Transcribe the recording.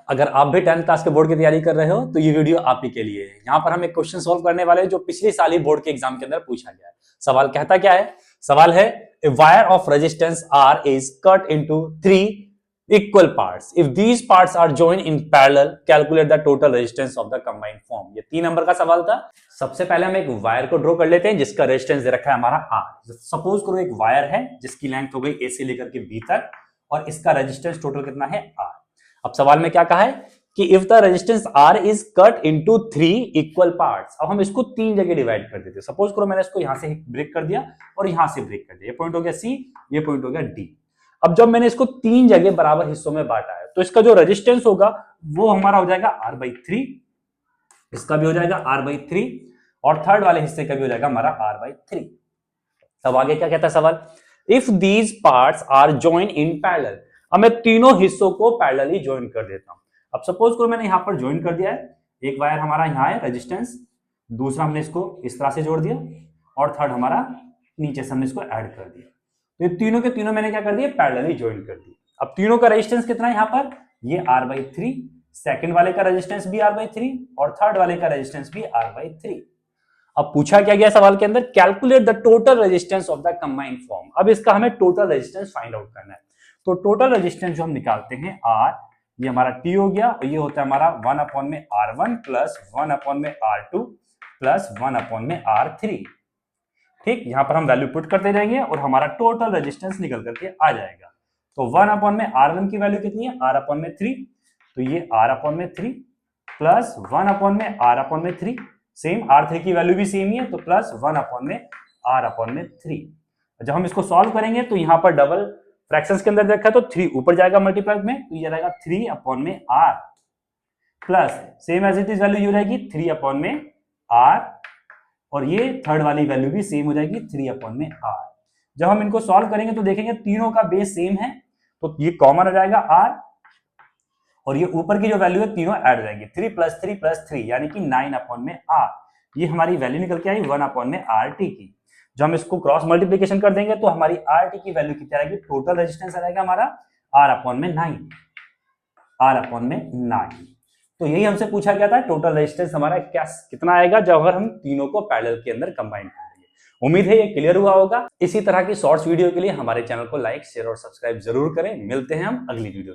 अगर आप भी 10th क्लास के बोर्ड की तैयारी कर रहे हो तो ये वीडियो आप ही के लिए है। यहाँ पर हम एक क्वेश्चन सॉल्व करने वाले हैं जो पिछले साल ही बोर्ड के एग्जाम के अंदर पूछा गया है। सवाल कहता क्या है? सवाल है a wire of resistance R is cut into 3 equal parts. If these parts are joined in parallel, calculate the total resistance of the combined form. ये 3 नंबर का सवाल था। सबसे पहले हम एक वायर को ड्रॉ कर लेते हैं जिसका रेजिस्टेंस दे रखा है हमारा R। सपोज करो एक वायर है जिसकी लेंथ हो गई A से लेकर के B तक और इसका रेजिस्टेंस टोटल कितना है R। अब सवाल में क्या कहा है कि if the resistance R is cut into 3 equal parts. अब हम इसको 3 जगह डिवाइड कर देते हैं। सपोज करो मैंने इसको यहां से ब्रेक कर दिया और यहां से ब्रेक कर दिया। ये पॉइंट हो गया C, ये पॉइंट हो गया D। अब जब मैंने इसको 3 जगह बराबर हिस्सों में बांटा है तो इसका जो रेजिस्टेंस होगा वो हमारा हो जाएगा R/3, इसका भी हो जाएगा R/3 और थर्ड वाले हिस्से का भी हो जाएगा हमारा R/3। तब आगे क्या कहता है सवाल? If these parts are join in parallel. अब मैं तीनों हिस्सों को पैरेलली ज्वाइन कर देता हूं। अब सपोज करो मैंने यहां पर ज्वाइन कर दिया है, एक वायर हमारा यहां है रेजिस्टेंस, दूसरा हमने इसको इस तरह से जोड़ दिया और थर्ड हमारा नीचे से हमने इसको ऐड कर दिया। तो ये तीनों के तीनों मैंने क्या कर दिया? पैरेलली ज्वाइन कर दिया। अब तीनों का रेजिस्टेंस कितना है यहां पर? ये R/3, सेकंड वाले का रेजिस्टेंस भी R/3 और थर्ड वाले का रेजिस्टेंस भी R/3। अब पूछा क्या गया सवाल के अंदर? Calculate the total resistance of the combined form. अब इसका हमें टोटल रेजिस्टेंस फाइंड आउट करना है। तो टोटल रेजिस्टेंस जो हम निकालते हैं R, ये हमारा T हो गया और ये होता है हमारा 1/R1 plus 1/R2 plus 1/R3। ठीक, यहां पर हम वैल्यू पुट करते जाएंगे और हमारा टोटल रेजिस्टेंस निकल करके आ जाएगा। तो 1/R1 की वैल्यू कितनी है? R/3। तो ये R/3 plus 1/R/3, same R3 की वैल्यू भी सेम ही है तो प्लस 1/R/3। जब हम इसको सॉल्व करेंगे तो यहां पर डबल फ्रैक्शंस के अंदर देखा तो 3 ऊपर जाएगा मल्टीप्लाई में, तो ये रहेगा 3/R plus same as it is value ये हो जाएगी 3/R और ये थर्ड वाली वैल्यू भी सेम हो जाएगी 3/R। जब हम इनको सॉल्व करेंगे तो देखेंगे तीनों का बेस सेम है तो ये कॉमन हो जाएगा R और ये ऊपर की जो वैल्यू है तीनों ऐड हो जाएंगे। 3 + 3 + 3 यानी कि 9/R। ये हमारी वैल्यू निकल के आई 1/RT की। जब हम इसको क्रॉस मल्टीप्लिकेशन कर देंगे तो हमारी RT की वैल्यू कितनी आएगी? टोटल रेजिस्टेंस आ जाएगा हमारा R/9। तो यही हमसे पूछा गया था, टोटल रेजिस्टेंस हमारा कितना आएगा जब अगर हम तीनों को पैरेलल के अंदर कंबाइन करेंगे। उम्मीद है ये क्लियर हुआ होगा। इसी तरह की शॉर्ट्स वीडियो के लिए हमारे चैनल को लाइक, शेयर और सब्सक्राइब जरूर करें। मिलते हैं हम अगली वीडियो।